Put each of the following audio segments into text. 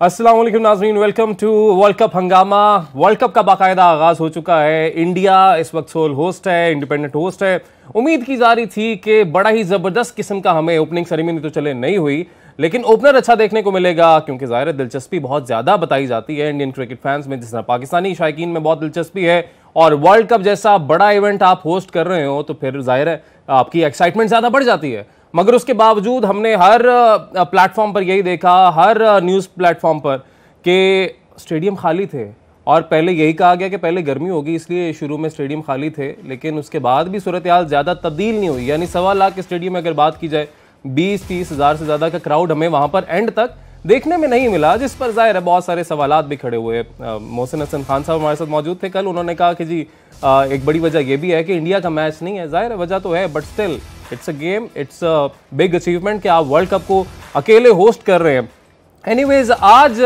अस्सलाम वालेकुम नाज़रीन, वेलकम टू वर्ल्ड कप हंगामा। वर्ल्ड कप का बाकायदा आगाज हो चुका है। इंडिया इस वक्त सोल होस्ट है, इंडिपेंडेंट होस्ट है। उम्मीद की जा रही थी कि बड़ा ही जबरदस्त किस्म का हमें ओपनिंग सेरेमनी तो चले नहीं हुई, लेकिन ओपनर अच्छा देखने को मिलेगा, क्योंकि ज़ाहिर है दिलचस्पी बहुत ज़्यादा बताई जाती है इंडियन क्रिकेट फैंस में, जिस तरह पाकिस्तानी शायकीन में बहुत दिलचस्पी है। और वर्ल्ड कप जैसा बड़ा इवेंट आप होस्ट कर रहे हो तो फिर ज़ाहिर है आपकी एक्साइटमेंट ज़्यादा बढ़ जाती है। मगर उसके बावजूद हमने हर प्लेटफॉर्म पर यही देखा, हर न्यूज़ प्लेटफॉर्म पर, कि स्टेडियम खाली थे। और पहले यही कहा गया कि पहले गर्मी होगी इसलिए शुरू में स्टेडियम खाली थे, लेकिन उसके बाद भी सूरत हाल ज़्यादा तब्दील नहीं हुई। यानी 1.25 लाख के स्टेडियम में अगर बात की जाए, 20-30 हज़ार से ज़्यादा का क्राउड हमें वहाँ पर एंड तक देखने में नहीं मिला, जिस पर ज़ाहिर है बहुत सारे सवालात भी खड़े हुए। मोहसिन हसन खान साहब हमारे साथ मौजूद थे कल। उन्होंने कहा कि जी एक बड़ी वजह यह भी है कि इंडिया का मैच नहीं है। ज़ाहिर है वजह तो है, but still it's a game, it's a big achievement कि आप वर्ल्ड कप को अकेले होस्ट कर रहे हैं। एनीवेज, आज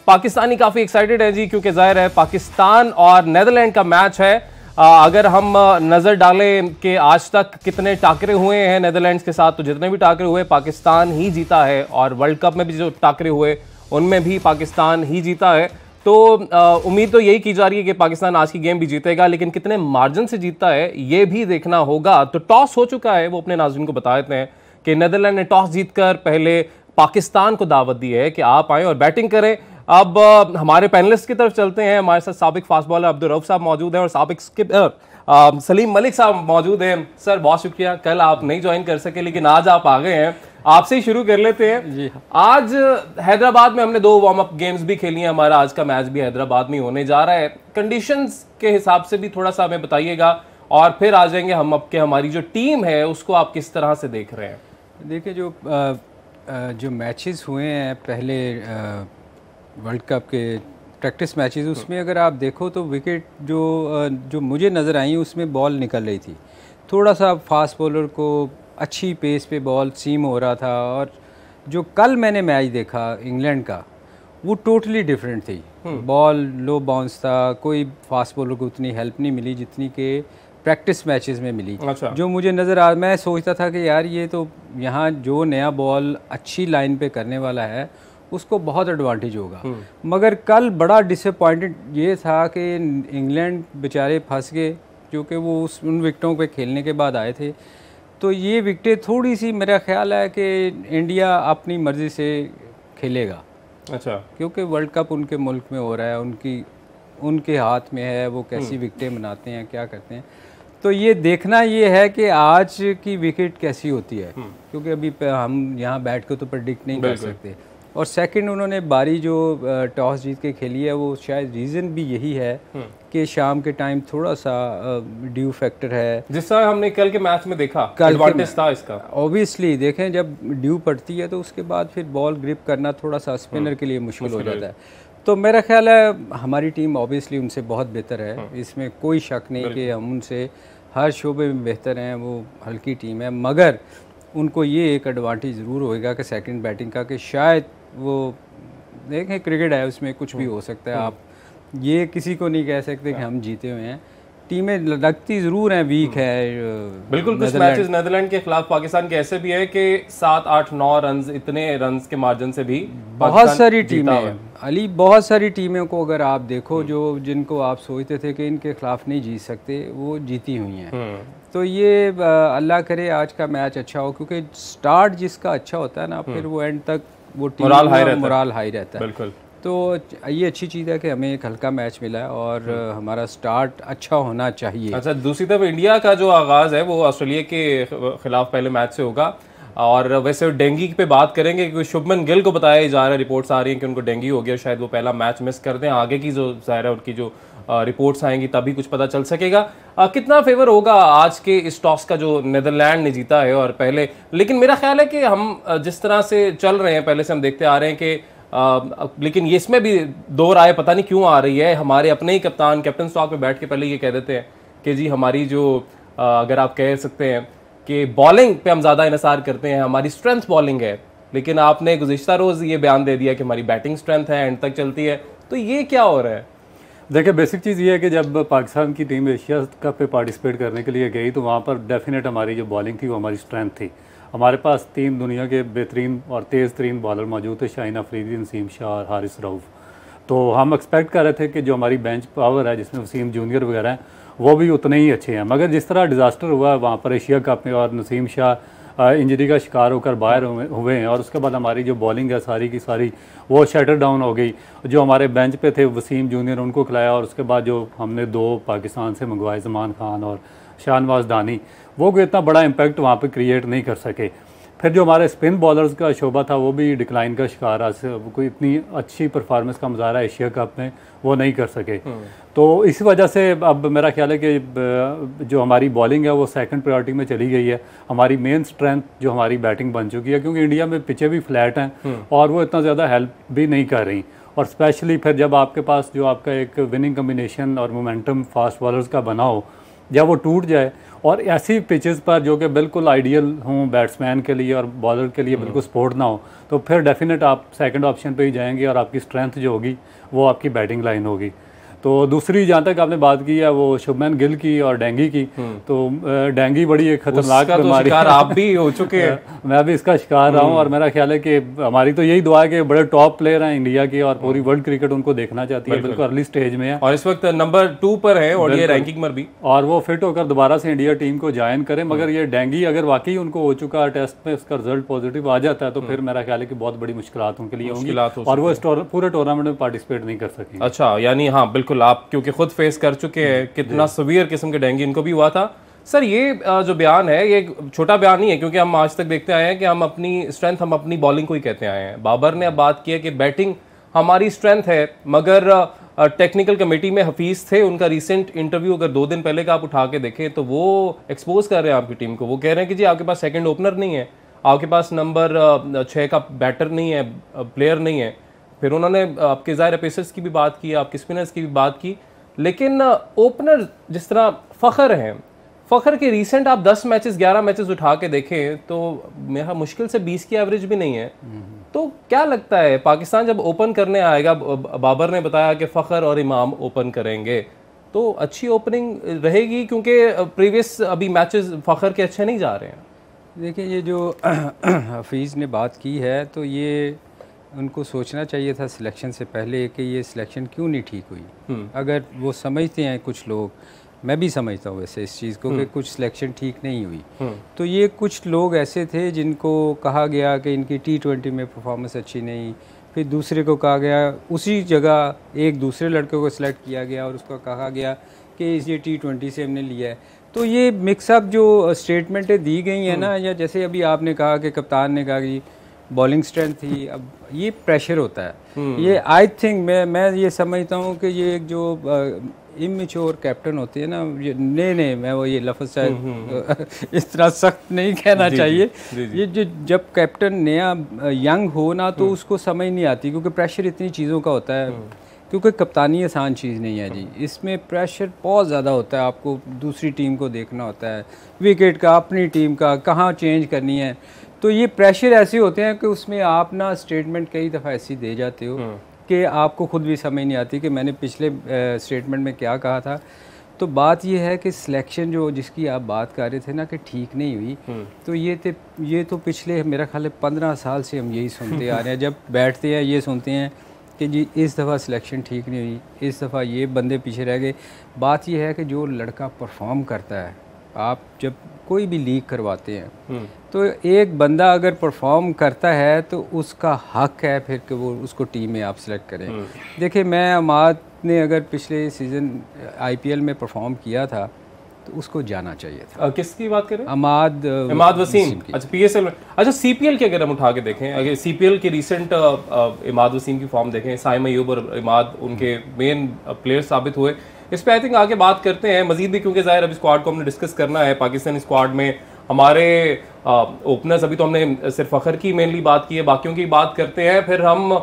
पाकिस्तानी काफ़ी एक्साइटेड है जी, क्योंकि ज़ाहिर है पाकिस्तान और नेदरलैंड का मैच है। अगर हम नज़र डालें कि आज तक कितने टाकरे हुए हैं नेदरलैंड्स के साथ, तो जितने भी टाकरे हुए पाकिस्तान ही जीता है। और वर्ल्ड कप में भी जो टाकरे हुए उनमें भी पाकिस्तान ही जीता है। तो उम्मीद तो यही की जा रही है कि पाकिस्तान आज की गेम भी जीतेगा, लेकिन कितने मार्जिन से जीतता है ये भी देखना होगा। तो टॉस हो चुका है, वो अपने नाज़रीन को बता देते हैं कि नेदरलैंड ने टॉस जीतकर पहले पाकिस्तान को दावत दी है कि आप आएँ और बैटिंग करें। अब हमारे पैनलिस्ट की तरफ चलते हैं। हमारे साथ साबिक फास्ट बॉलर अब्दुल रऊफ साहब मौजूद हैं और साबिक स्किपर सलीम मलिक साहब मौजूद हैं। सर बहुत शुक्रिया, कल आप नहीं ज्वाइन कर सके लेकिन आज आप आ गए हैं। आपसे ही शुरू कर लेते हैं जी। आज हैदराबाद में हमने 2 वार्म अप गेम्स भी खेली हैं। हमारा आज का मैच भी हैदराबाद में होने जा रहा है। कंडीशंस के हिसाब से भी थोड़ा सा हमें बताइएगा और फिर आ जाएंगे हम अब के हमारी जो टीम है उसको आप किस तरह से देख रहे हैं। देखिए, जो मैचेस हुए हैं पहले वर्ल्ड कप के प्रैक्टिस मैचेस, उसमें अगर आप देखो तो विकेट जो मुझे नज़र आई उसमें बॉल निकल रही थी। थोड़ा सा फास्ट बॉलर को अच्छी पेस पे बॉल सीम हो रहा था। और जो कल मैंने मैच देखा इंग्लैंड का, वो टोटली डिफरेंट थी। बॉल लो बाउंस था, कोई फास्ट बॉलर को उतनी हेल्प नहीं मिली जितनी के प्रैक्टिस मैचेस में मिली। अच्छा। जो मुझे मैं सोचता था कि यार ये तो यहाँ जो नया बॉल अच्छी लाइन पे करने वाला है उसको बहुत एडवांटेज होगा। मगर कल बड़ा डिसअपॉइंटेड ये था कि इंग्लैंड बेचारे फंस गए, क्योंकि वो उन विकेटों पे खेलने के बाद आए थे। तो ये विकेटें थोड़ी सी, मेरा ख्याल है कि इंडिया अपनी मर्ज़ी से खेलेगा। अच्छा। क्योंकि वर्ल्ड कप उनके मुल्क में हो रहा है, उनके हाथ में है वो कैसी विकेटें बनाते हैं, क्या करते हैं। तो ये देखना ये है कि आज की विकेट कैसी होती है, क्योंकि अभी हम यहाँ बैठ के तो प्रेडिक्ट नहीं कर सकते। और सेकंड, उन्होंने बारी जो टॉस जीत के खेली है, वो शायद रीज़न भी यही है कि शाम के टाइम थोड़ा सा ड्यू फैक्टर है, जिस तरह हमने कल के मैच में देखा। एडवांटेज था इसका। ऑब्वियसली देखें, जब ड्यू पड़ती है तो उसके बाद फिर बॉल ग्रिप करना थोड़ा सा स्पिनर के लिए मुश्किल हो जाता है। तो मेरा ख्याल है हमारी टीम ऑब्वियसली उनसे बहुत बेहतर है, इसमें कोई शक नहीं कि हम उनसे हर शोबे में बेहतर हैं। वो हल्की टीम है, मगर उनको ये एक एडवांटेज ज़रूर होएगा कि सेकंड बैटिंग का, कि शायद वो देखें क्रिकेट है, उसमें कुछ भी हो सकता है। आप ये किसी को नहीं कह सकते कि हम जीते हुए हैं। टीमें लगती ज़रूर हैं वीक है। बिल्कुल, कुछ मैचेस नेदरलैंड के खिलाफ पाकिस्तान के ऐसे भी है कि 7, 8, 9 रन, इतने रन के मार्जिन से भी बहुत सारी टीमें अली, बहुत सारी टीमों को अगर आप देखो, जो जिनको आप सोचते थे कि इनके खिलाफ नहीं जीत सकते, वो जीती हुई हैं। तो ये अल्लाह करे आज का मैच अच्छा हो, क्योंकि स्टार्ट जिसका अच्छा होता है ना, फिर वो एंड तक वो टीम मोराल हाई रहता है। बिल्कुल। तो ये अच्छी चीज़ है कि हमें एक हल्का मैच मिला है और हमारा स्टार्ट अच्छा होना चाहिए। अच्छा, दूसरी तरफ इंडिया का जो आगाज़ है वो ऑस्ट्रेलिया के खिलाफ पहले मैच से होगा। और वैसे डेंगू पे बात करेंगे, क्योंकि शुभमन गिल को बताया जा रहा है, रिपोर्ट्स आ रही हैं कि उनको डेंगू हो गया, शायद वो पहला मैच मिस कर दें। आगे की जो ज़ाहिर है उनकी जो रिपोर्ट्स आएंगी तभी कुछ पता चल सकेगा। कितना फेवर होगा आज के इस टॉस का जो नेदरलैंड ने जीता है और पहले। लेकिन मेरा ख्याल है कि हम जिस तरह से चल रहे हैं, पहले से हम देखते आ रहे हैं कि लेकिन ये इसमें भी 2 राय पता नहीं क्यों आ रही है। हमारे अपने ही कप्तान कैप्टन स्टॉक पे बैठ के पहले ये कह देते हैं कि जी हमारी जो अगर आप कह सकते हैं कि बॉलिंग पे हम ज़्यादा इन्हिसार करते हैं, हमारी स्ट्रेंथ बॉलिंग है। लेकिन आपने गुज़िश्ता रोज़ ये बयान दे दिया कि हमारी बैटिंग स्ट्रेंथ है, एंड तक चलती है। तो ये क्या हो रहा है? देखिए, बेसिक चीज़ ये है कि जब पाकिस्तान की टीम एशिया कप पे पार्टिसिपेट करने के लिए गई तो वहाँ पर डेफिनेट हमारी जो बॉलिंग थी वो हमारी स्ट्रेंथ थी। हमारे पास 3 दुनिया के बेहतरीन और तेज़ तरीन बॉलर मौजूद थे, शाहीन अफरीदी, नसीम शाह और हारिस रऊफ़। तो हम एक्सपेक्ट कर रहे थे कि जो हमारी बेंच पावर है, जिसमें वसीम जूनियर वगैरह हैं, वो भी उतने ही अच्छे हैं। मगर जिस तरह डिज़ास्टर हुआ वहाँ पर एशिया कप में और नसीम शाह इंजरी का शिकार होकर बाहर हुए हैं, और उसके बाद हमारी जो बॉलिंग है सारी की सारी वो शटर डाउन हो गई। जो हमारे बेंच पे थे वसीम जूनियर, उनको खिलाया, और उसके बाद जो हमने 2 पाकिस्तान से मंगवाए, ज़मान खान और शाहनवाज दानी, वो कोई इतना बड़ा इम्पैक्ट वहाँ पे क्रिएट नहीं कर सके। फिर जो हमारे स्पिन बॉलर्स का शोबा था वो भी डिक्लाइन का शिकार, आज कोई इतनी अच्छी परफॉर्मेंस का मुजाहरा एशिया कप में वो नहीं कर सके। तो इस वजह से अब मेरा ख्याल है कि जो हमारी बॉलिंग है वो सेकंड प्रायोरिटी में चली गई है। हमारी मेन स्ट्रेंथ जो हमारी बैटिंग बन चुकी है, क्योंकि इंडिया में पिचें भी फ्लैट हैं और वो इतना ज़्यादा हेल्प भी नहीं कर रही। और स्पेशली फिर जब आपके पास जो आपका एक विनिंग कम्बिनेशन और मोमेंटम फास्ट बॉलर्स का बना हो, जब वो टूट जाए और ऐसी पिचेस पर जो कि बिल्कुल आइडियल हों बैट्समैन के लिए और बॉलर के लिए बिल्कुल सपोर्ट ना हो, तो फिर डेफिनेट आप सेकंड ऑप्शन पे ही जाएंगे और आपकी स्ट्रेंथ जो होगी वो आपकी बैटिंग लाइन होगी। तो दूसरी जहाँ तक आपने बात की है वो शुभमैन गिल की और डेंगी की, तो डेंगी बड़ी एक खतरनाक बीमारी है, आप भी हो चुके हैं। मैं भी इसका शिकार रहा हूँ, और मेरा ख्याल है कि हमारी तो यही दुआ है कि बड़े टॉप प्लेयर हैं इंडिया के और पूरी वर्ल्ड क्रिकेट उनको देखना चाहती है, बिल्कुल अर्ली स्टेज में है और इस वक्त नंबर 2 पर है ओडीआई रैंकिंग में भी, और वो फिट होकर दोबारा से इंडिया टीम को ज्वाइन करें। मगर ये डेंगी अगर वाकई उनको हो चुका टेस्ट में, उसका रिजल्ट पॉजिटिव आ जाता है, तो फिर मेरा ख्याल है कि बहुत बड़ी मुश्किलात उनके लिए होंगी और वो पूरे टूर्नामेंट में पार्टिसिपेट नहीं कर सकेंगे। अच्छा, यानी हाँ बिल्कुल, आप क्योंकि खुद फेस कर चुके हैं कितना सीवियर किस्म के डेंगू इनको भी हुआ था। सर ये जो बयान है ये छोटा बयान नहीं है, क्योंकि हम आज तक देखते आए हैं कि हम अपनी स्ट्रेंथ हम अपनी बॉलिंग को ही कहते आए हैं। बाबर ने अब बात की है कि बैटिंग हमारी स्ट्रेंथ है, मगर टेक्निकल कमेटी में हफीज थे, उनका रिसेंट इंटरव्यू अगर 2 दिन पहले का आप उठा के देखें तो वो एक्सपोज कर रहे हैं आपकी टीम को। वो कह रहे हैं कि जी आपके पास सेकंड ओपनर नहीं है, आपके पास नंबर 6 का बैटर नहीं है, प्लेयर नहीं है। फिर उन्होंने आपके ज़ाहिर पेसर्स की भी बात की, आपके स्पिनर्स की भी बात की, लेकिन ओपनर जिस तरह फ़खर हैं, फ़खर के रीसेंट आप 10 मैचेस 11 मैचेस उठा के देखें तो मेरा मुश्किल से 20 की एवरेज भी नहीं है। तो क्या लगता है पाकिस्तान जब ओपन करने आएगा, बाबर ने बताया कि फ़खर और इमाम ओपन करेंगे, तो अच्छी ओपनिंग रहेगी? क्योंकि प्रीवियस अभी मैचेस फ़खर के अच्छे नहीं जा रहे हैं। देखिए ये जो हफीज़ ने बात की है, तो ये उनको सोचना चाहिए था सिलेक्शन से पहले कि ये सिलेक्शन क्यों नहीं ठीक हुई। अगर वो समझते हैं कुछ लोग, मैं भी समझता हूँ वैसे इस चीज़ को कि कुछ सिलेक्शन ठीक नहीं हुई, तो ये कुछ लोग ऐसे थे जिनको कहा गया कि इनकी T20 में परफॉर्मेंस अच्छी नहीं, फिर दूसरे को कहा गया, उसी जगह एक दूसरे लड़के को सिलेक्ट किया गया और उसको कहा गया कि ये T20 से हमने लिया है। तो ये मिक्सअप जो स्टेटमेंटें दी गई हैं ना, या जैसे अभी आपने कहा कि कप्तान ने कहा कि बॉलिंग स्ट्रेंथ थी, अब ये प्रेशर होता है। ये आई थिंक मैं ये समझता हूँ कि ये एक जो इमेच्योर कैप्टन होते हैं ना, ये नहीं मैं वो ये लफ्ज़ शायद इस तरह सख्त नहीं कहना चाहिए। ये जो जब कैप्टन नया यंग हो ना, तो उसको समझ नहीं आती, क्योंकि प्रेशर इतनी चीज़ों का होता है, क्योंकि कप्तानी आसान चीज़ नहीं है जी। इसमें प्रेशर बहुत ज़्यादा होता है, आपको दूसरी टीम को देखना होता है, विकेट का, अपनी टीम का, कहाँ चेंज करनी है। तो ये प्रेशर ऐसे होते हैं कि उसमें आप ना स्टेटमेंट कई दफ़ा ऐसी दे जाते हो कि आपको खुद भी समझ नहीं आती कि मैंने पिछले स्टेटमेंट में क्या कहा था। तो बात ये है कि सिलेक्शन जो जिसकी आप बात कर रहे थे ना कि ठीक नहीं हुई, तो ये तो पिछले मेरा ख्याल है 15 साल से हम यही सुनते आ रहे हैं। जब बैठते हैं ये सुनते हैं कि जी इस दफ़ा सिलेक्शन ठीक नहीं हुई, इस दफ़ा ये बंदे पीछे रह गए। बात ये है कि जो लड़का परफॉर्म करता है, आप जब कोई भी लीग करवाते हैं तो एक बंदा अगर परफॉर्म करता है तो उसका हक है फिर कि वो उसको टीम में आप सेलेक्ट करें। देखिए मैं अमाद ने अगर पिछले सीज़न IPL में परफॉर्म किया था तो उसको जाना चाहिए था। किसकी बात करें? इमाद वसीम। अच्छा PSL में, अच्छा CPL की अगर हम उठा के देखें, अगर CPL के रिसेंट इमाद वसीम की फॉर्म देखें, साइम अयूब और इमाद उनके मेन प्लेयर साबित हुए। इस पे आई थिंक आगे बात करते हैं मजीद भी, क्योंकि ज़ाहिर अभी स्क्वाड को हमने डिस्कस करना है। पाकिस्तानी स्क्वाड में हमारे ओपनर्स, अभी तो हमने सिर्फ फ़खर की मेनली बात की है, बाकियों की बात करते हैं। फिर हम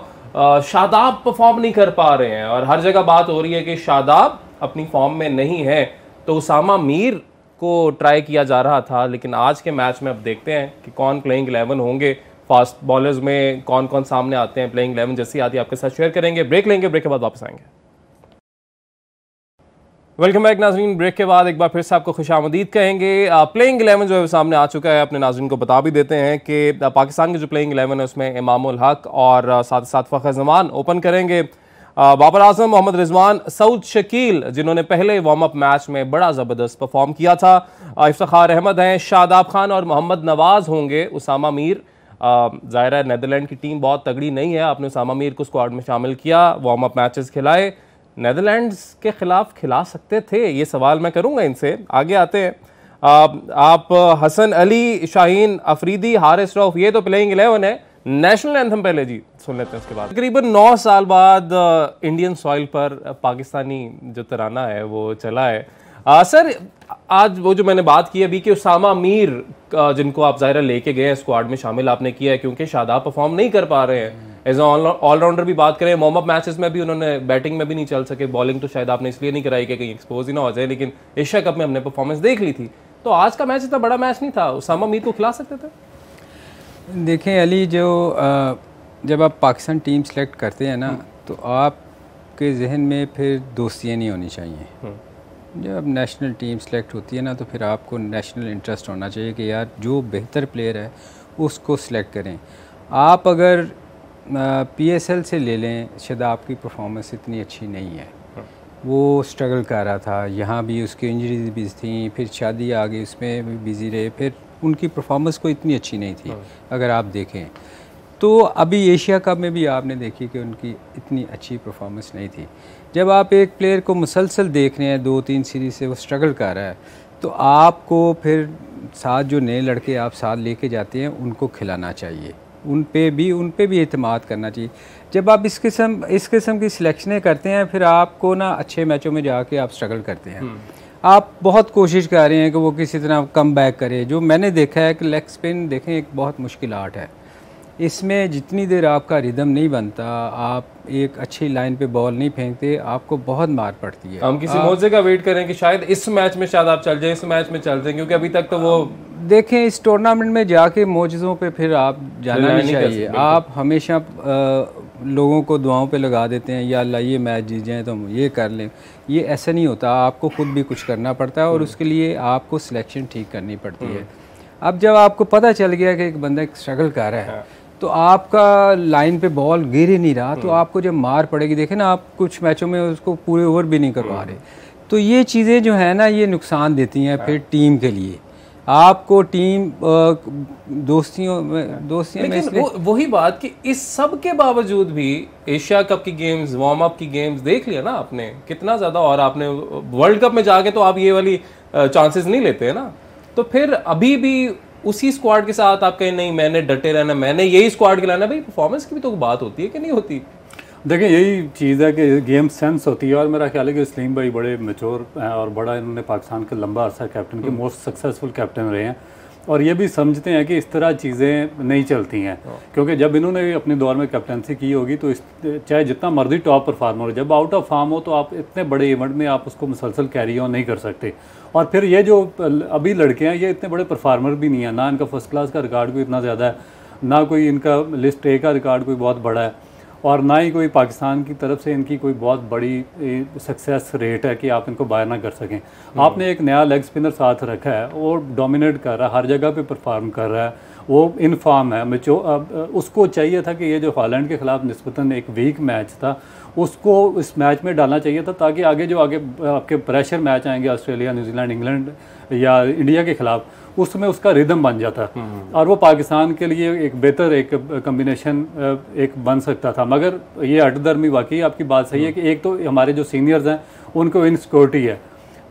शादाब परफॉर्म नहीं कर पा रहे हैं और हर जगह बात हो रही है कि शादाब अपनी फॉर्म में नहीं है, तो उसामा मीर को ट्राई किया जा रहा था। लेकिन आज के मैच में अब देखते हैं कि कौन प्लेइंग 11 होंगे, फास्ट बॉलर्स में कौन कौन सामने आते हैं। प्लेइंग 11 जैसी आती है आपके साथ शेयर करेंगे। ब्रेक लेंगे, ब्रेक के बाद वापस आएंगे। वेलकम बैक नाजरीन। ब्रेक के बाद एक बार फिर से आपको खुशामदीद कहेंगे। प्लेइंग 11 जो है सामने आ चुका है, अपने नाजरीन को बता भी देते हैं कि पाकिस्तान की जो प्लेइंग 11 है उसमें इमामुल हक और साथ साथ फ़खर जमान ओपन करेंगे। बाबर आजम, मोहम्मद रिजवान, सऊद शकील जिन्होंने पहले वार्म अप मैच में बड़ा ज़बरदस्त परफॉर्म किया था, इफ्तिखार अहमद हैं, शादाब खान और मोहम्मद नवाज होंगे। उसामा मीर, ज़ाहिर है नेदरलैंड की टीम बहुत तगड़ी नहीं है, आपने उसामा मीर को स्क्वाड में शामिल किया, वार्म अप मैचेस खिलाए। नेदरलैंड्स के खिलाफ खिला सकते थे, ये सवाल मैं करूंगा इनसे। आगे आते हैं। आप हसन अली, शाहीन अफरीदी, हारिस रऊफ, ये तो प्लेइंग 11 है। नेशनल एंथम पहले जी सुन लेते हैं, उसके बाद तकरीबन 9 साल बाद इंडियन सॉइल पर पाकिस्तानी जो तराना है वो चला है। सर, आज वो जो मैंने बात की अभी कि उसामा मीर जिनको आप ज़ाहिर लेके गए हैं स्क्वाड में शामिल आपने किया है, क्योंकि शादाब परफॉर्म नहीं कर पा रहे हैं एज ऑलराउंडर भी बात करें, वार्म अप मैचेस में भी उन्होंने बैटिंग में भी नहीं चल सके, बॉलिंग तो शायद आपने इसलिए नहीं कराई कि कहीं एक्सपोज ही ना हो जाए, लेकिन एशिया कप में हमने परफॉर्मेंस देख ली थी। तो आज का मैच इतना बड़ा मैच नहीं था, उसामा मीर को खिला सकते थे। देखें अली, जो जब आप पाकिस्तान टीम सेलेक्ट करते हैं ना, तो आपके जहन में फिर दोस्तियाँ नहीं होनी चाहिए। जब नेशनल टीम सेलेक्ट होती है ना, तो फिर आपको नेशनल इंटरेस्ट होना चाहिए कि यार जो बेहतर प्लेयर है उसको सिलेक्ट करें। आप अगर PSL से ले लें, शादाब की परफॉर्मेंस इतनी अच्छी नहीं है, वो स्ट्रगल कर रहा था, यहाँ भी उसकी इंजरीज भी थी, फिर शादी आ गई उसमें भी बिज़ी रहे, फिर उनकी परफॉर्मेंस को इतनी अच्छी नहीं थी अगर आप देखें तो। अभी एशिया कप में भी आपने देखी कि उनकी इतनी अच्छी परफॉर्मेंस नहीं थी। जब आप एक प्लेयर को मुसलसल देख रहे हैं 2-3 सीरीज से वो स्ट्रगल कर रहा है, तो आपको फिर साथ जो नए लड़के आप साथ लेके जाते हैं उनको खिलाना चाहिए, उन पे भी एतमाद करना चाहिए। जब आप इस किस्म की सिलेक्शनें करते हैं, फिर आपको ना अच्छे मैचों में जाके आप स्ट्रगल करते हैं। आप बहुत कोशिश कर रहे हैं कि वो किसी तरह कम बैक करे। जो मैंने देखा है कि लेग स्पिन देखें एक बहुत मुश्किल आर्ट है, इसमें जितनी देर आपका रिदम नहीं बनता, आप एक अच्छी लाइन पे बॉल नहीं फेंकते, आपको बहुत मार पड़ती है। हम किसी मौके का वेट करें कि शायद इस मैच में शायद आप चल जाएं, इस मैच में चल जाएं, क्योंकि अभी तक तो वो देखें इस टूर्नामेंट में जाके मौजज़ों पे फिर आप जाना नहीं चाहिए। आप हमेशा लोगों को दुआओं पे लगा देते हैं, या अल्लाह ये मैच जीत जाएँ तो हम ये कर लें, ये ऐसा नहीं होता। आपको खुद भी कुछ करना पड़ता है और उसके लिए आपको सिलेक्शन ठीक करनी पड़ती है। अब जब आपको पता चल गया कि एक बंदा स्ट्रगल कर रहा है, तो आपका लाइन पे बॉल गिर ही नहीं रहा, तो आपको जब मार पड़ेगी, देखें ना आप कुछ मैचों में उसको पूरे ओवर भी नहीं करवा रहे, तो ये चीज़ें जो है ना ये नुकसान देती हैं फिर टीम के लिए। आपको टीम दोस्तियों में वही बात कि इस सब के बावजूद भी एशिया कप की गेम्स, वार्म अप की गेम्स देख लिया ना आपने कितना ज़्यादा, और आपने वर्ल्ड कप में जाके तो आप ये वाली चांसेस नहीं लेते हैं ना, तो फिर अभी भी उसी स्क्वाड के साथ आप कहें नहीं मैंने डटे रहना, मैंने यही स्क्वाड खिलाना। भाई परफॉर्मेंस की भी तो बात होती है कि नहीं होती। देखिए यही चीज़ है कि गेम सेंस होती है, और मेरा ख्याल है कि सलीम भाई बड़े मैच्योर हैं और बड़ा इन्होंने पाकिस्तान का लंबा अरसा कैप्टन के मोस्ट सक्सेसफुल कैप्टन रहे हैं, और ये भी समझते हैं कि इस तरह चीज़ें नहीं चलती हैं, क्योंकि जब इन्होंने अपने दौर में कैप्टनसी की होगी तो चाहे जितना मर्जी टॉप परफॉर्मर हो, जब आउट ऑफ फॉर्म हो तो आप इतने बड़े इवेंट में आप उसको मुसलसल कैरी ऑन नहीं कर सकते। और फिर ये जो अभी लड़के हैं ये इतने बड़े परफॉर्मर भी नहीं है, ना इनका फर्स्ट क्लास का रिकॉर्ड कोई इतना ज़्यादा है, ना कोई इनका लिस्ट ए का रिकॉर्ड कोई बहुत बड़ा है, और ना ही कोई पाकिस्तान की तरफ से इनकी कोई बहुत बड़ी सक्सेस रेट है कि आप इनको बाहर ना कर सकें। आपने एक नया लेग स्पिनर साथ रखा है, वो डोमिनेट कर रहा है, हर जगह पे परफॉर्म कर रहा है, वो इन फॉर्म है। उसको चाहिए था कि ये जो हॉलैंड के ख़िलाफ़ निस्बतन एक वीक मैच था उसको इस मैच में डालना चाहिए था, ताकि आगे जो आपके प्रेशर मैच आएंगे ऑस्ट्रेलिया, न्यूजीलैंड, इंग्लैंड या इंडिया के ख़िलाफ़, उसमें उसका रिदम बन जाता, और वो पाकिस्तान के लिए एक बेहतर एक कम्बिनेशन एक बन सकता था। मगर ये अटदर्मी वाकई आपकी बात सही है कि एक तो हमारे जो सीनियर्स हैं उनको इनसिक्योरिटी है,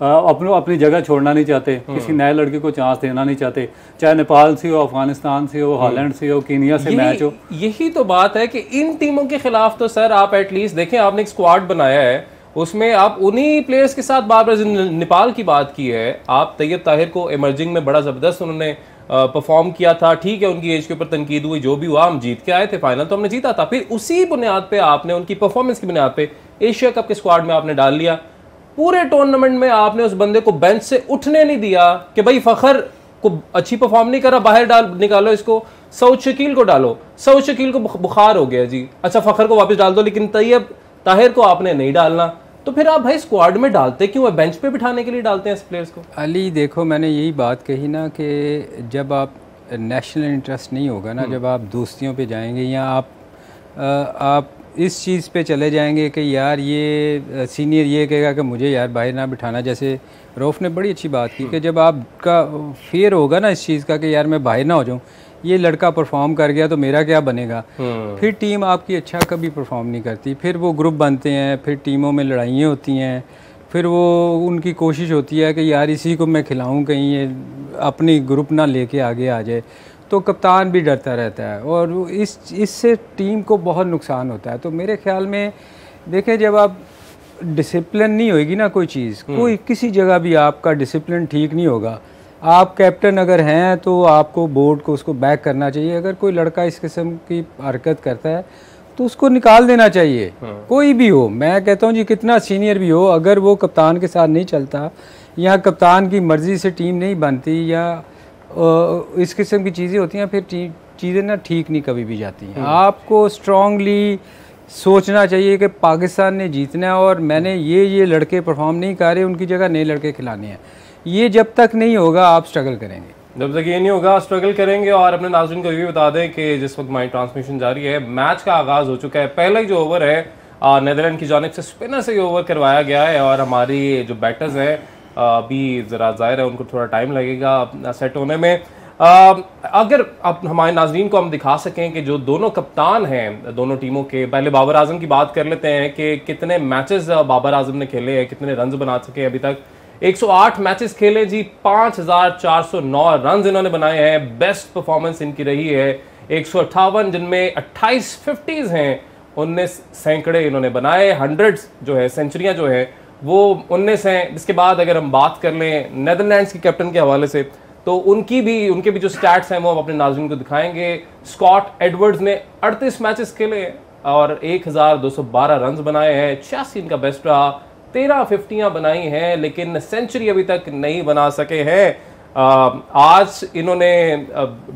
अपनी जगह छोड़ना नहीं चाहते, किसी नए लड़के को चांस देना नहीं चाहते, चाहे नेपाल से हो, अफगानिस्तान से हो, हॉलैंड से हो, कीनिया से मैच हो। यही तो बात है कि इन टीमों के खिलाफ तो सर आप एटलीस्ट देखें, आपने एक स्क्वाड बनाया है, उसमें आप उन्हीं प्लेयर्स के साथ बार बार नेपाल की बात की है, आप तैयब ताहिर को इमर्जिंग में बड़ा ज़बरदस्त उन्होंने परफॉर्म किया था। ठीक है उनकी एज के ऊपर तनकीद हुई, जो भी हुआ हम जीत के आए थे, फाइनल तो हमने जीता था। फिर उसी बुनियाद पे आपने उनकी परफॉर्मेंस की बुनियाद पे एशिया कप के स्क्वाड में आपने डाल लिया। पूरे टूर्नामेंट में आपने उस बंदे को बेंच से उठने नहीं दिया कि भाई फखर को अच्छी परफॉर्म नहीं कर रहा, बाहर निकालो इसको, सऊद शकील को डालो, सऊद शकील को बुखार हो गया जी, अच्छा फखर को वापस डाल दो, लेकिन तैयब ताहिर को आपने नहीं डालना। तो फिर आप भाई स्क्वाड में डालते क्यों है? बेंच पे बिठाने के लिए डालते हैं इस प्लेयर्स को? अली देखो, मैंने यही बात कही ना कि जब आप नेशनल इंटरेस्ट नहीं होगा ना, जब आप दोस्तियों पे जाएंगे या आप इस चीज़ पे चले जाएंगे कि यार ये सीनियर ये कहेगा कि मुझे यार बाहर ना बिठाना, जैसे रऊफ़ ने बड़ी अच्छी बात की कि जब आपका फेयर होगा ना इस चीज़ का कि यार मैं बाहर ना हो जाऊँ, ये लड़का परफॉर्म कर गया तो मेरा क्या बनेगा, फिर टीम आपकी अच्छा कभी परफॉर्म नहीं करती। फिर वो ग्रुप बनते हैं, फिर टीमों में लड़ाइयाँ होती हैं, फिर वो उनकी कोशिश होती है कि यार इसी को मैं खिलाऊं, कहीं ये अपनी ग्रुप ना लेके आगे आ जाए, तो कप्तान भी डरता रहता है और इससे टीम को बहुत नुकसान होता है। तो मेरे ख्याल में देखें, जब आप डिसिप्लिन नहीं होएगी ना कोई चीज़, कोई किसी जगह भी आपका डिसिप्लिन ठीक नहीं होगा, आप कैप्टन अगर हैं तो आपको बोर्ड को उसको बैक करना चाहिए। अगर कोई लड़का इस किस्म की हरकत करता है तो उसको निकाल देना चाहिए, कोई भी हो। मैं कहता हूँ जी कितना सीनियर भी हो, अगर वो कप्तान के साथ नहीं चलता या कप्तान की मर्ज़ी से टीम नहीं बनती या इस किस्म की चीज़ें होती हैं, फिर चीज़ें ना ठीक नहीं कभी भी जाती हैं। आपको स्ट्रांगली सोचना चाहिए कि पाकिस्तान ने जीतना है और मैंने ये लड़के परफॉर्म नहीं कर रहे, उनकी जगह नए लड़के खिलाने हैं। ये जब तक नहीं होगा आप स्ट्रगल करेंगे, जब तक ये नहीं होगा स्ट्रगल करेंगे। और अपने नाज़रीन को ये भी बता दें कि जिस वक्त हमारी ट्रांसमिशन जारी है, मैच का आगाज़ हो चुका है। पहला ही जो ओवर है नीदरलैंड की जानिब से स्पिनर से ये ओवर करवाया गया है और हमारी जो बैटर्स हैं अभी ज़रा ज़ाहिर है उनको थोड़ा टाइम लगेगा सेट होने में। अगर अब हमारे नाज़रीन को हम दिखा सकें कि जो दोनों कप्तान हैं दोनों टीमों के, पहले बाबर आजम की बात कर लेते हैं कि कितने मैचेस बाबर आजम ने खेले हैं, कितने रन बना सके अभी तक। 108 मैचेस खेले जी, 5409 रन इन्होंने बनाए हैं, बेस्ट परफॉर्मेंस इनकी रही है। 158 जिनमें 28 50s हैं, 19 सैकड़े इन्होंने बनाए, 100 जो है सेंचुरियां जो है वो 19 हैं। इसके बाद अगर हम बात कर लें नीदरलैंड्स के कैप्टन के हवाले से, तो उनके भी जो स्टैट्स हैं वो हम अपने नाज़रीन को दिखाएंगे। स्कॉट एडवर्ड्स ने 38 मैचेस खेले और 1212 रन बनाए हैं, 86 इनका बेस्ट रहा, 13 50 बनाई हैं, लेकिन सेंचुरी अभी तक नहीं बना सके हैं। आज इन्होंने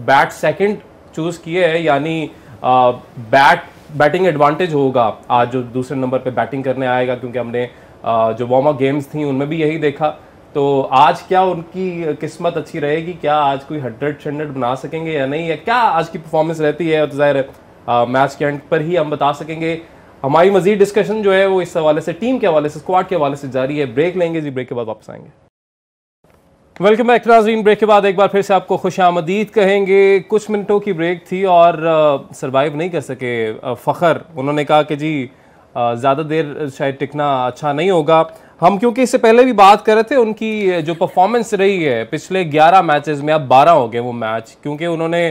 बैट सेकंड चूज किए है, यानी बैटिंग एडवांटेज होगा आज जो दूसरे नंबर पे बैटिंग करने आएगा, क्योंकि हमने जो वार्म अप गेम्स थी उनमें भी यही देखा। तो आज क्या उनकी किस्मत अच्छी रहेगी, क्या आज कोई 100 बना सकेंगे या नहीं, या क्या आज की परफॉर्मेंस रहती है, तो ज़ाहिर मैच के एंड पर ही हम बता सकेंगे। हमारी मजीद डिस्कशन जो है वो इस हवाले से, टीम के हवाले से, स्क्वाड के हवाले से जारी है। ब्रेक लेंगे जी, ब्रेक के बाद वापस आएंगे। वेलकम बैक नाज़रीन। ब्रेक के बाद एक बार फिर से आपको खुशामदीद कहेंगे। कुछ मिनटों की ब्रेक थी और सरवाइव नहीं कर सके फ़खर। उन्होंने कहा कि जी ज़्यादा देर शायद टिकना अच्छा नहीं होगा। हम क्योंकि इससे पहले भी बात कर रहे थे उनकी जो परफॉर्मेंस रही है पिछले 11 मैचेस में, अब 12 हो गए वो मैच, क्योंकि उन्होंने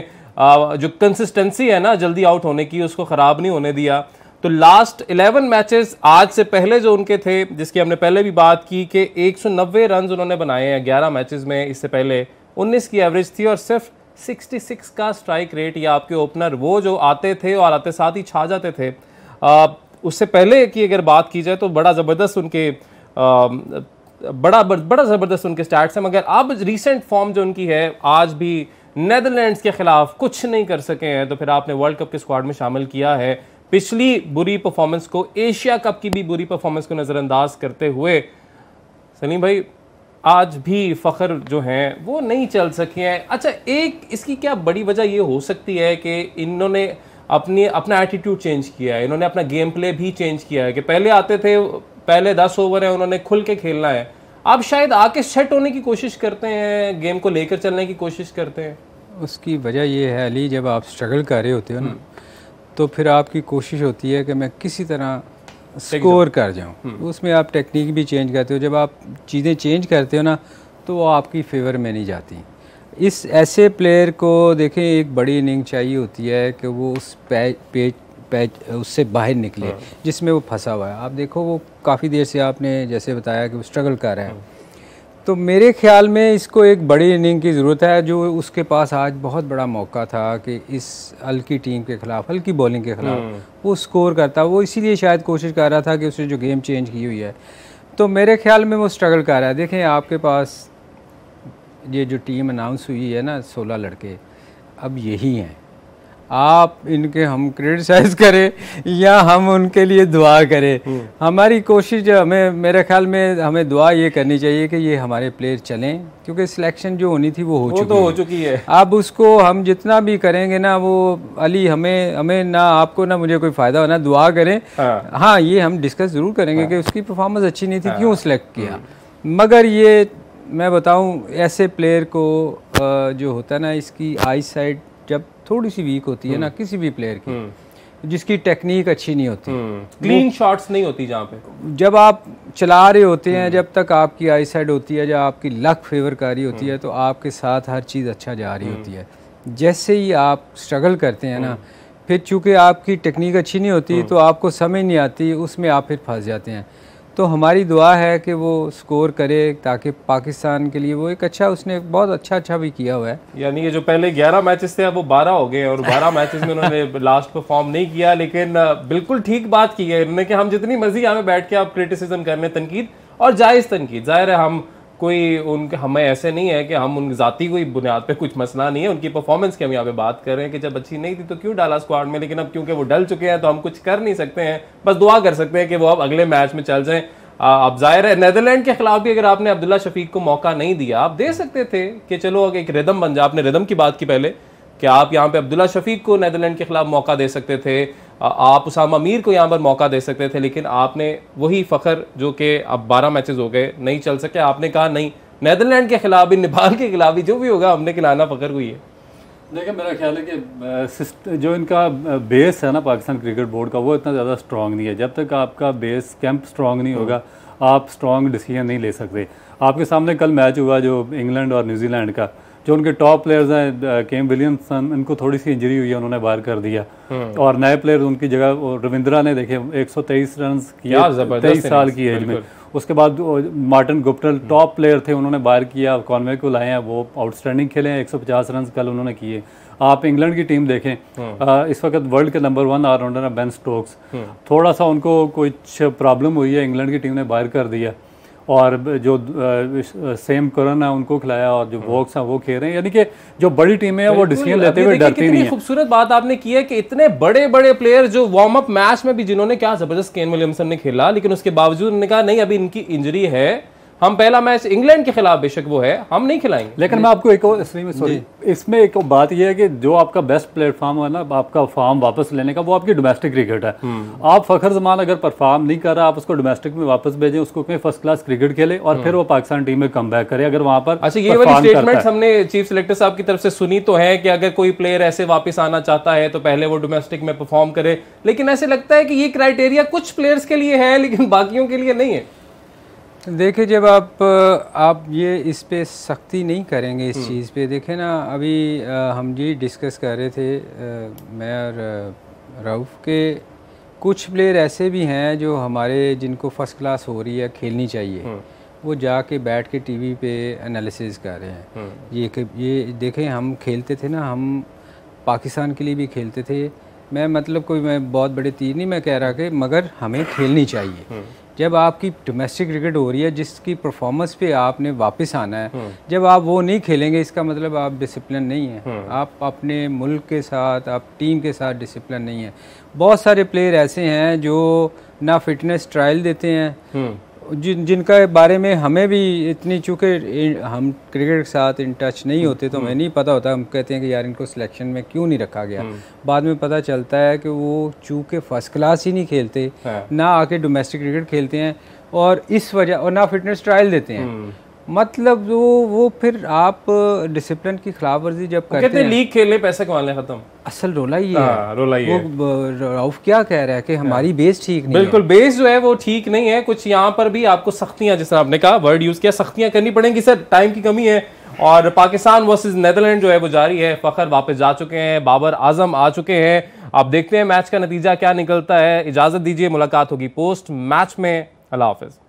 जो कंसिस्टेंसी है ना जल्दी आउट होने की, उसको ख़राब नहीं होने दिया। तो लास्ट 11 मैचेस आज से पहले जो उनके थे, जिसकी हमने पहले भी बात की कि 190 रन उन्होंने बनाए हैं 11 मैचेस में। इससे पहले 19 की एवरेज थी और सिर्फ 66 का स्ट्राइक रेट। या आपके ओपनर वो जो आते थे और आते साथ ही छा जाते थे। उससे पहले की अगर बात की जाए तो बड़ा ज़बरदस्त उनके बड़ा ज़बरदस्त उनके स्टैट्स हैं, मगर अब रिसेंट फॉर्म जो उनकी है, आज भी नेदरलैंड्स के खिलाफ कुछ नहीं कर सके हैं। तो फिर आपने वर्ल्ड कप के स्क्वाड में शामिल किया है। पिछली बुरी परफॉर्मेंस को, एशिया कप की भी बुरी परफॉर्मेंस को नज़रअंदाज करते हुए सलीम भाई, आज भी फ़खर जो हैं वो नहीं चल सके हैं। अच्छा, एक इसकी क्या बड़ी वजह ये हो सकती है कि इन्होंने अपना एटीट्यूड चेंज किया है, इन्होंने अपना गेम प्ले भी चेंज किया है कि पहले आते थे, पहले 10 ओवर है उन्होंने खुल के खेलना है, अब शायद आके सेट होने की कोशिश करते हैं, गेम को लेकर चलने की कोशिश करते हैं। उसकी वजह ये है अली, जब आप स्ट्रगल कर रहे होते हो ना, तो फिर आपकी कोशिश होती है कि मैं किसी तरह स्कोर कर जाऊं। उसमें आप टेक्निक भी चेंज करते हो। जब आप चीज़ें चेंज करते हो ना तो वो आपकी फेवर में नहीं जाती। इस ऐसे प्लेयर को देखें, एक बड़ी इनिंग चाहिए होती है कि वो उस पैच उससे बाहर निकले जिसमें वो फंसा हुआ है। आप देखो, वो काफ़ी देर से आपने जैसे बताया कि वो स्ट्रगल कर रहा है। तो मेरे ख्याल में इसको एक बड़ी इनिंग की ज़रूरत है। जो उसके पास आज बहुत बड़ा मौका था कि इस हल्की टीम के ख़िलाफ़, हल्की बॉलिंग के ख़िलाफ़ वो स्कोर करता। वो इसीलिए शायद कोशिश कर रहा था कि उसने जो गेम चेंज की हुई है, तो मेरे ख्याल में वो स्ट्रगल कर रहा है। देखें, आपके पास ये जो टीम अनाउंस हुई है ना, 16 लड़के, अब यही हैं। आप इनके हम क्रिटिसाइज करें या हम उनके लिए दुआ करें, हमारी कोशिश हमें, मेरे ख्याल में हमें दुआ ये करनी चाहिए कि ये हमारे प्लेयर चलें, क्योंकि सिलेक्शन जो होनी थी वो हो चुकी है। अब उसको हम जितना भी करेंगे ना, वो अली हमें ना आपको ना मुझे कोई फ़ायदा होना, दुआ करें। हाँ, ये हम डिस्कस ज़रूर करेंगे कि उसकी परफॉर्मेंस अच्छी नहीं थी, क्यों सिलेक्ट किया। मगर ये मैं बताऊँ, ऐसे प्लेयर को जो होता है ना, इसकी आई साइड जब थोड़ी सी वीक होती है ना किसी भी प्लेयर की, जिसकी टेक्निक अच्छी नहीं होती, क्लीन शॉट्स नहीं होती, जहाँ पे जब आप चला रहे होते हैं, जब तक आपकी आई साइड होती है, जब आपकी लक फेवर कर रही होती है, तो आपके साथ हर चीज़ अच्छा जा रही होती है। जैसे ही आप स्ट्रगल करते हैं ना, फिर चूँकि आपकी टेक्निक अच्छी नहीं होती, तो आपको समझ नहीं आती, उसमें आप फिर फंस जाते हैं। तो हमारी दुआ है कि वो स्कोर करे, ताकि पाकिस्तान के लिए वो एक अच्छा, उसने बहुत अच्छा भी किया हुआ है। यानी ये जो पहले 11 मैचेस थे, अब वो 12 हो गए, और 12 मैचेस में उन्होंने लास्ट परफॉर्म नहीं किया, लेकिन बिल्कुल ठीक बात की है उन्होंने कि हम जितनी मर्जी यहाँ में बैठ के आप क्रिटिसिज्म करने, तनकीद और जायज़ तनकीद, जाहिर है हम कोई उनके, हमें ऐसे नहीं है कि हम उन जाती कोई बुनियाद पे कुछ मसला नहीं है, उनकी परफॉर्मेंस की हम यहाँ पे बात कर रहे हैं कि जब अच्छी नहीं थी तो क्यों डाला स्क्वाड में, लेकिन अब क्योंकि वो डल चुके हैं तो हम कुछ कर नहीं सकते हैं, बस दुआ कर सकते हैं कि वो अब अगले मैच में चल जाएं। अब जाहिर है नेदरलैंड के खिलाफ भी अगर आपने अब्दुल्ला शफीक को मौका नहीं दिया, आप दे सकते थे कि चलो एक रिदम बन जाए, आपने रिदम की बात की पहले कि आप यहाँ पे अब्दुल्ला शफीक को नेदरलैंड के खिलाफ मौका दे सकते थे, आप उसामा मीर को यहाँ पर मौका दे सकते थे, लेकिन आपने वही फ़खर जो कि अब 12 मैचेस हो गए नहीं चल सके, आपने कहा नहीं, नेदरलैंड के खिलाफ भी, नेपाल के खिलाफ भी, जो भी होगा हमने खिलाना फ़खर को ही है। देखिए, मेरा ख्याल है कि जो इनका बेस है ना पाकिस्तान क्रिकेट बोर्ड का, वो इतना ज़्यादा स्ट्रॉन्ग नहीं है। जब तक आपका बेस कैंप स्ट्रॉन्ग नहीं होगा, आप स्ट्रॉन्ग डिसीजन नहीं ले सकते। आपके सामने कल मैच हुआ जो इंग्लैंड और न्यूजीलैंड का, जो उनके टॉप प्लेयर्स हैं, केम विलियमसन, इनको थोड़ी सी इंजरी हुई है, उन्होंने बाहर कर दिया, और नए प्लेयर उनकी जगह रविंद्रा ने देखे 123 रन किए 23 साल की एज में। उसके बाद मार्टिन गुप्टिल टॉप प्लेयर थे, उन्होंने बाहर किया, कॉनवे को लाए हैं, वो आउटस्टैंडिंग खेले हैं, 150 रन कल उन्होंने किए। आप इंग्लैंड की टीम देखें, इस वक्त वर्ल्ड के नंबर 1 ऑलराउंडर है बेन स्टोक्स, थोड़ा सा उनको कुछ प्रॉब्लम हुई है, इंग्लैंड की टीम ने बाहर कर दिया, और जो सेम करन है उनको खिलाया, और जो वॉक्स हैं वो खेल रहे हैं। यानी कि जो बड़ी टीमें हैं वो डिसीजन लेते हुए डरती नहीं है। खूबसूरत बात आपने की है कि इतने बड़े बड़े प्लेयर जो वार्म अप मैच में भी, जिन्होंने क्या जबरदस्त केन विलियमसन ने खेला, लेकिन उसके बावजूद उन्होंने कहा नहीं, अभी इनकी इंजरी है, हम पहला मैच इंग्लैंड के खिलाफ बेशक वो है, हम नहीं खिलाएंगे। लेकिन मैं आपको एक और इसमें एक बात यह है कि जो आपका बेस्ट प्लेटफॉर्म है ना आपका फॉर्म वापस लेने का, वो आपकी डोमेस्टिक क्रिकेट है। आप फखर जमान अगर परफॉर्म नहीं कर रहा, आप उसको डोमेस्टिक में वापस भेजें, उसको कहीं फर्स्ट क्लास क्रिकेट खेले, और फिर वो पाकिस्तान टीम में कम बैक करे अगर वहां पर। अच्छा, ये वाली स्टेटमेंट हमने चीफ सिलेक्टर साहब की तरफ से सुनी तो है कि अगर कोई प्लेयर ऐसे वापस आना चाहता है तो पहले वो डोमेस्टिक में परफॉर्म करे, लेकिन ऐसे लगता है कि ये क्राइटेरिया कुछ प्लेयर्स के लिए है लेकिन बाकियों के लिए नहीं है। देखिए, जब आप ये इस पे सख्ती नहीं करेंगे इस चीज़ पे, देखें ना, अभी हम ये डिस्कस कर रहे थे मैं और रऊफ़ के, कुछ प्लेयर ऐसे भी हैं जो हमारे, जिनको फर्स्ट क्लास हो रही है, खेलनी चाहिए, वो जाके बैठ के टीवी पे एनालिसिस कर रहे हैं। ये देखें, हम खेलते थे ना, हम पाकिस्तान के लिए भी खेलते थे, मैं बहुत बड़े तीर नहीं मैं कह रहा कि, मगर हमें खेलनी चाहिए। जब आपकी डोमेस्टिक क्रिकेट हो रही है, जिसकी परफॉर्मेंस पे आपने वापस आना है, जब आप वो नहीं खेलेंगे, इसका मतलब आप डिसिप्लिन नहीं है, आप अपने मुल्क के साथ, आप टीम के साथ डिसिप्लिन नहीं है। बहुत सारे प्लेयर ऐसे हैं जो ना फिटनेस ट्रायल देते हैं, जिनका बारे में हमें भी इतनी, चूँकि हम क्रिकेट के साथ इन टच नहीं होते तो हमें नहीं पता होता, हम कहते हैं कि यार इनको सिलेक्शन में क्यों नहीं रखा गया। बाद में पता चलता है कि वो चूँकि फर्स्ट क्लास ही नहीं खेलते, ना आके डोमेस्टिक क्रिकेट खेलते हैं, और इस वजह, और ना फिटनेस ट्रायल देते हैं। मतलब वो फिर आप डिसिप्लिन की खिलाफ वर्जी जब करते हैं, लीग खेलने पैसे कमाने खत्म, असल रोला ही है। रोला ही है। रऊफ क्या कह रहा है कि हमारी बेस ठीक नहीं है। बिल्कुल, बेस जो है वो ठीक नहीं है। कुछ यहाँ पर भी आपको सख्तियां, जिस तरह आपने कहा वर्ड यूज किया, सख्तियां करनी पड़ेंगी सर, टाइम की कमी है। और पाकिस्तान वर्सेस नेदरलैंड जो है वो जारी है, फखर वापस जा चुके हैं, बाबर आजम आ चुके हैं। आप देखते हैं मैच का नतीजा क्या निकलता है। इजाजत दीजिए, मुलाकात होगी पोस्ट मैच में। अल्लाह हाफिज।